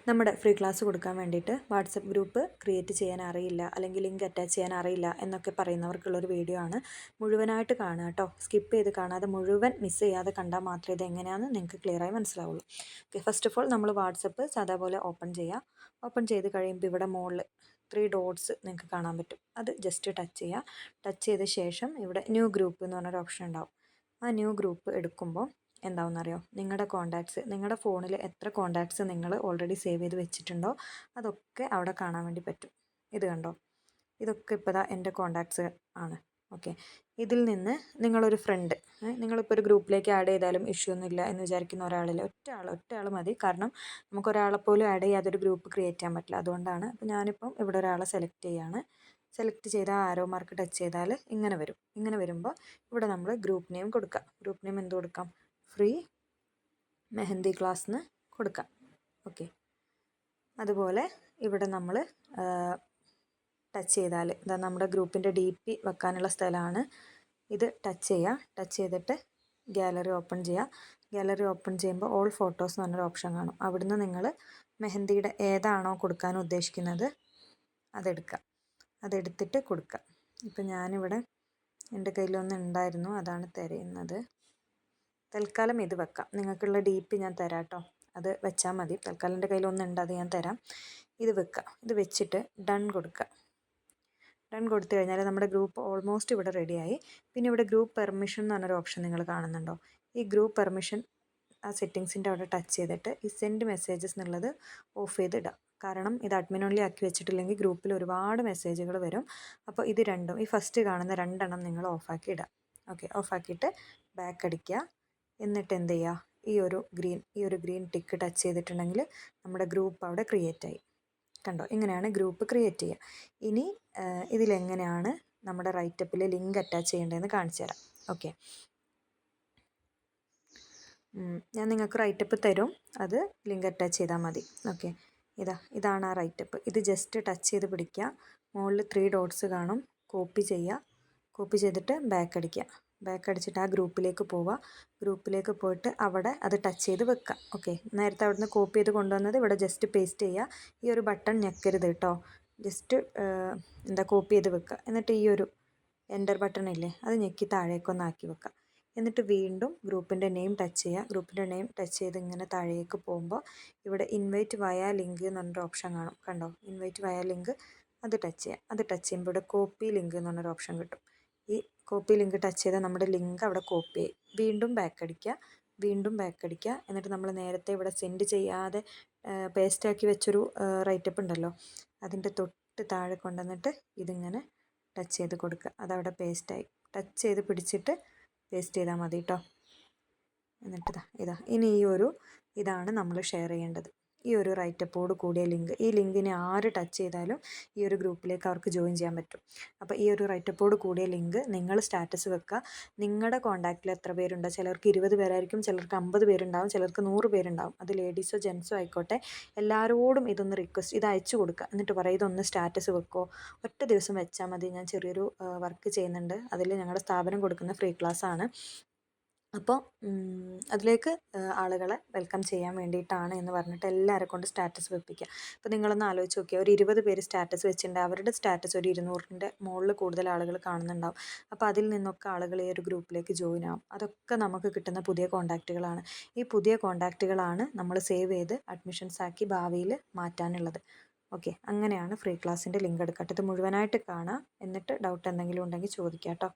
നമ്മുടെ free class കൊടുക്കാൻ വേണ്ടിയിട്ട് വാട്സപ്പ് ഗ്രൂപ്പ് ക്രിയേറ്റ് ചെയ്യാൻ അറിയില്ല, അല്ലെങ്കിൽ ലിങ്ക് അറ്റാച്ച് ചെയ്യാൻ അറിയില്ല എന്നൊക്കെ പറയുന്നവർക്കുള്ളൊരു വീഡിയോ ആണ്. മുഴുവനായിട്ട് കാണുക കേട്ടോ, സ്കിപ്പ് ചെയ്ത് കാണാതെ മുഴുവൻ മിസ് ചെയ്യാതെ കണ്ടാൽ മാത്രമേ ഇത് എങ്ങനെയാണെന്ന് നിങ്ങൾക്ക് ക്ലിയറായി മനസ്സിലാവുള്ളൂ. ഓക്കെ, ഫസ്റ്റ് ഓഫ് ഓൾ നമ്മൾ വാട്സപ്പ് സാധാ പോലെ ഓപ്പൺ ചെയ്യുക. ഓപ്പൺ ചെയ്ത് കഴിയുമ്പോൾ ഇവിടെ മുകളിൽ 3 ഡോട്ട്സ് നിങ്ങൾക്ക് കാണാൻ പറ്റും. അത് ജസ്റ്റ് ടച്ച് ചെയ്യുക. ടച്ച് ചെയ്ത ശേഷം ഇവിടെ ന്യൂ ഗ്രൂപ്പ് എന്ന് പറഞ്ഞൊരു ഓപ്ഷൻ ഉണ്ടാവും. ആ ന്യൂ ഗ്രൂപ്പ് എടുക്കുമ്പോൾ എന്താണെന്നറിയോ, നിങ്ങളുടെ കോൺടാക്ട്സ്, നിങ്ങളുടെ ഫോണിൽ എത്ര കോൺടാക്ട്സ് നിങ്ങൾ ഓൾറെഡി സേവ് ചെയ്ത് വെച്ചിട്ടുണ്ടോ അതൊക്കെ അവിടെ കാണാൻ വേണ്ടി പറ്റും. ഇത് കണ്ടോ, ഇതൊക്കെ ഇപ്പോൾ ദാ എൻ്റെ കോൺടാക്ട്സ് ആണ്. ഓക്കെ, ഇതിൽ നിന്ന് നിങ്ങളൊരു ഫ്രണ്ട്, നിങ്ങളിപ്പോൾ ഒരു ഗ്രൂപ്പിലേക്ക് ആഡ് ചെയ്താലും ഇഷ്യൂ ഒന്നുമില്ല എന്ന് വിചാരിക്കുന്ന ഒരാളിൽ ഒറ്റ ആൾ മതി. കാരണം നമുക്ക് ഒരാളെ പോലും ആഡ് ചെയ്യാതൊരു ഗ്രൂപ്പ് ക്രിയേറ്റ് ചെയ്യാൻ പറ്റില്ല. അതുകൊണ്ടാണ്. അപ്പോൾ ഞാനിപ്പം ഇവിടെ ഒരാളെ സെലക്ട് ചെയ്യാണ്. സെലക്ട് ചെയ്ത ആരോ മാർക്ക് ടച്ച് ചെയ്താൽ ഇങ്ങനെ വരും. ഇങ്ങനെ വരുമ്പോൾ ഇവിടെ നമ്മൾ ഗ്രൂപ്പ് നെയിം കൊടുക്കാം. ഗ്രൂപ്പ് നെയിം എന്ത് കൊടുക്കാം? ഫ്രീ മെഹന്തി ക്ലാസ് എന്ന് കൊടുക്കാം. ഓക്കെ, അതുപോലെ ഇവിടെ നമ്മൾ ടച്ച് ചെയ്താൽ ഇതാ നമ്മുടെ ഗ്രൂപ്പിൻ്റെ DP വെക്കാനുള്ള സ്ഥലമാണ് ഇത്. ടച്ച് ചെയ്യുക. ടച്ച് ചെയ്തിട്ട് ഗാലറി ഓപ്പൺ ചെയ്യുക. ഗാലറി ഓപ്പൺ ചെയ്യുമ്പോൾ ഓൾ ഫോട്ടോസ് എന്ന് പറഞ്ഞൊരു ഓപ്ഷൻ കാണും. അവിടുന്ന് നിങ്ങൾ മെഹന്തിയുടെ ഏതാണോ കൊടുക്കാൻ ഉദ്ദേശിക്കുന്നത് അതെടുക്കുക. അതെടുത്തിട്ട് കൊടുക്കുക. ഇപ്പം ഞാനിവിടെ എൻ്റെ കയ്യിലൊന്ന് ഉണ്ടായിരുന്നു, അതാണ് തിരയുന്നത്. തൽക്കാലം ഇത് വെക്കാം. നിങ്ങൾക്കുള്ള DP ഞാൻ തരാം കേട്ടോ, അത് വെച്ചാൽ മതി. തൽക്കാലം എൻ്റെ കയ്യിലൊന്നുണ്ട്, അത് ഞാൻ തരാം. ഇത് വെക്കുക. ഇത് വെച്ചിട്ട് ഡൺ കൊടുക്കുക. ഡൺ കൊടുത്തു കഴിഞ്ഞാൽ നമ്മുടെ ഗ്രൂപ്പ് ഓൾമോസ്റ്റ് ഇവിടെ റെഡിയായി. പിന്നെ ഇവിടെ ഗ്രൂപ്പ് പെർമിഷൻ എന്ന് പറഞ്ഞൊരു ഓപ്ഷൻ നിങ്ങൾ കാണുന്നുണ്ടോ? ഈ ഗ്രൂപ്പ് പെർമിഷൻ ആ സെറ്റിങ്സിൻ്റെ അവിടെ ടച്ച് ചെയ്തിട്ട് ഈ സെൻഡ് മെസ്സേജസ് എന്നുള്ളത് ഓഫ് ചെയ്തിടുക. കാരണം ഇത് അഡ്മിൻ ഓൺലി ആക്കി വെച്ചിട്ടില്ലെങ്കിൽ ഗ്രൂപ്പിൽ ഒരുപാട് മെസ്സേജുകൾ വരും. അപ്പോൾ ഇത് രണ്ടും, ഈ ഫസ്റ്റ് കാണുന്ന 2 എണ്ണം നിങ്ങൾ ഓഫാക്കി ഇടുക. ഓക്കെ, ഓഫാക്കിയിട്ട് ബാക്ക് അടിക്കുക. എന്നിട്ട് എന്ത് ചെയ്യുക, ഈ ഒരു ഗ്രീൻ ടിക്ക് ടച്ച് ചെയ്തിട്ടുണ്ടെങ്കിൽ നമ്മുടെ ഗ്രൂപ്പ് അവിടെ ക്രിയേറ്റ് ആയി. കണ്ടോ, ഇങ്ങനെയാണ് ഗ്രൂപ്പ് ക്രിയേറ്റ് ചെയ്യുക. ഇനി ഇതിലെങ്ങനെയാണ് നമ്മുടെ റൈറ്റപ്പിൽ ലിങ്ക് അറ്റാച്ച് ചെയ്യേണ്ടതെന്ന് കാണിച്ചു തരാം. ഓക്കെ, ഞാൻ നിങ്ങൾക്ക് റൈറ്റപ്പ് തരും, അത് ലിങ്ക് അറ്റാച്ച് ചെയ്താൽ മതി. ഓക്കെ, ഇതാണ് ആ റൈറ്റപ്പ്. ഇത് ജസ്റ്റ് ടച്ച് ചെയ്ത് പിടിക്കുക. മുകളിൽ 3 ഡോട്ട്സ് കാണും. കോപ്പി ചെയ്യുക. കോപ്പി ചെയ്തിട്ട് ബാക്ക് അടിക്കുക. ബാക്ക് അടിച്ചിട്ട് ആ ഗ്രൂപ്പിലേക്ക് പോവുക. ഗ്രൂപ്പിലേക്ക് പോയിട്ട് അവിടെ അത് ടച്ച് ചെയ്ത് വെക്കുക. ഓക്കെ, നേരത്തെ അവിടുന്ന് കോപ്പി ചെയ്ത് കൊണ്ടുവന്നത് ഇവിടെ ജസ്റ്റ് പേസ്റ്റ് ചെയ്യുക. ഈ ഒരു ബട്ടൺ ഞെക്കരുത് കേട്ടോ, ജസ്റ്റ് കോപ്പി ചെയ്ത് വെക്കുക. എന്നിട്ട് ഈ ഒരു എൻ്റർ ബട്ടൺ ഇല്ലേ, അത് ഞെക്കി താഴേക്കൊന്നാക്കി വെക്കുക. എന്നിട്ട് വീണ്ടും ഗ്രൂപ്പിൻ്റെ നെയിം ടച്ച് ചെയ്യുക. ഗ്രൂപ്പിൻ്റെ നെയിം ടച്ച് ചെയ്ത് ഇങ്ങനെ താഴേക്ക് പോകുമ്പോൾ ഇവിടെ ഇൻവൈറ്റ് വയ ലിങ്ക് എന്ന് പറഞ്ഞൊരു ഓപ്ഷൻ കാണും. കണ്ടോ, ഇൻവൈറ്റ് വയ ലിങ്ക്, അത് ടച്ച് ചെയ്യുക. അത് ടച്ച് ചെയ്യുമ്പോൾ ഇവിടെ കോപ്പി ലിങ്ക് എന്ന് പറഞ്ഞൊരു ഓപ്ഷൻ കിട്ടും. ഈ കോപ്പി ലിങ്ക് ടച്ച് ചെയ്താൽ നമ്മുടെ ലിങ്ക് അവിടെ കോപ്പി ആയി. വീണ്ടും ബാക്ക് അടിക്കുക. വീണ്ടും ബാക്ക് അടിക്കുക. എന്നിട്ട് നമ്മൾ നേരത്തെ ഇവിടെ സെൻഡ് ചെയ്യാതെ പേസ്റ്റാക്കി വെച്ചൊരു റൈറ്റപ്പ് ഉണ്ടല്ലോ, അതിൻ്റെ തൊട്ട് താഴെ കൊണ്ടുവന്നിട്ട് ഇതിങ്ങനെ ടച്ച് ചെയ്ത് കൊടുക്കുക. അതവിടെ പേസ്റ്റായി. ടച്ച് ചെയ്ത് പിടിച്ചിട്ട് പേസ്റ്റ് ചെയ്താൽ മതി കേട്ടോ. എന്നിട്ട് ഇനി ഇതാണ് നമ്മൾ ഷെയർ ചെയ്യേണ്ടത്. ഈ ഒരു റൈറ്റപ്പോട് കൂടിയ ലിങ്ക്. ഈ ലിങ്കിനെ ആര് ടച്ച് ചെയ്താലും ഈ ഒരു ഗ്രൂപ്പിലേക്ക് അവർക്ക് ജോയിൻ ചെയ്യാൻ പറ്റും. അപ്പോൾ ഈ ഒരു റൈറ്റപ്പോട് കൂടിയ ലിങ്ക് നിങ്ങൾ സ്റ്റാറ്റസ് വെക്കുക. നിങ്ങളുടെ കോൺടാക്റ്റിൽ എത്ര പേരുണ്ടോ, ചിലർക്ക് 20 പേരായിരിക്കും, ചിലർക്ക് 50 പേരുണ്ടാവും, ചിലർക്ക് 100 പേരുണ്ടാവും. അത് ലേഡീസോ ജെൻസോ ആയിക്കോട്ടെ, എല്ലാവരോടും ഇതൊന്ന് റിക്വസ്റ്റ്, ഇത് അയച്ചു കൊടുക്കുക. എന്നിട്ട് പറയും ഇതൊന്ന് സ്റ്റാറ്റസ് വെക്കോ, ഒറ്റ ദിവസം വെച്ചാൽ മതി. ഞാൻ ചെറിയൊരു വർക്ക് ചെയ്യുന്നുണ്ട്, അതിൽ ഞങ്ങളുടെ സ്ഥാപനം കൊടുക്കുന്ന ഫ്രീ ക്ലാസ് ആണ്. അപ്പോൾ അതിലേക്ക് ആളുകളെ വെൽക്കം ചെയ്യാൻ വേണ്ടിയിട്ടാണ് എന്ന് പറഞ്ഞിട്ട് എല്ലാവരെ കൊണ്ട് സ്റ്റാറ്റസ് വെപ്പിക്കുക. അപ്പോൾ നിങ്ങളൊന്ന് ആലോചിച്ച് നോക്കിയാൽ ഒരു 20 പേര് സ്റ്റാറ്റസ് വെച്ചിട്ടുണ്ട്, അവരുടെ സ്റ്റാറ്റസ് ഒരു 200ൻ്റെ മുകളിൽ കൂടുതൽ ആളുകൾ കാണുന്നുണ്ടാവും. അപ്പോൾ അതിൽ നിന്നൊക്കെ ആളുകൾ ഈ ഒരു ഗ്രൂപ്പിലേക്ക് ജോയിൻ ആവും. അതൊക്കെ നമുക്ക് കിട്ടുന്ന പുതിയ കോൺടാക്റ്റുകളാണ്. ഈ പുതിയ കോൺടാക്റ്റുകളാണ് നമ്മൾ സേവ് ചെയ്ത് അഡ്മിഷൻസ് ആക്കി ഭാവിയിൽ മാറ്റാനുള്ളത്. ഓക്കെ, അങ്ങനെയാണ് ഫ്രീ ക്ലാസ്സിൻ്റെ ലിങ്ക് എടുക്കട്ടെ. ഇത് മുഴുവനായിട്ട് കാണാം. എന്നിട്ട് ഡൗട്ട് എന്തെങ്കിലും ഉണ്ടെങ്കിൽ ചോദിക്കാം കേട്ടോ.